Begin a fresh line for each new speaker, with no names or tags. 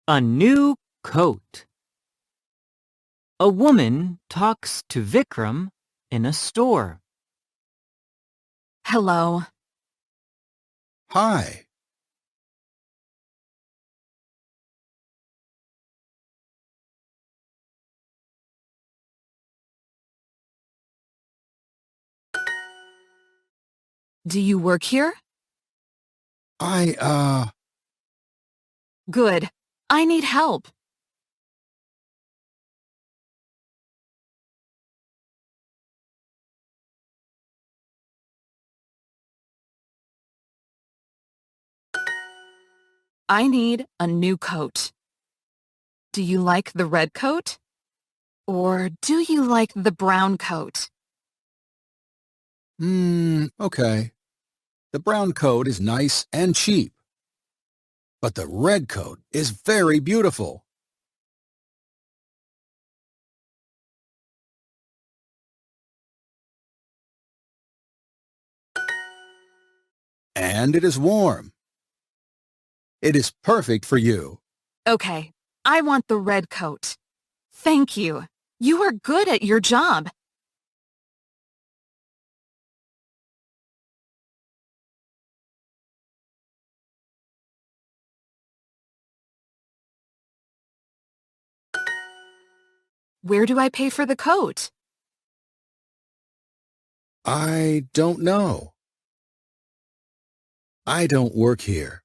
A new coat. A woman talks to Vikram in a store.
Hello.
Hi.
Do you work here? Good. I need help. I need a new coat. Do you like the red coat? Or do you like the brown coat?
Okay. The brown coat is nice and cheap. But the red coat is very beautiful. And it is warm. It is perfect for you.
Okay, I want the red coat. Thank you. You are good at your job. Where do I pay for the coat?
I don't know. I don't work here.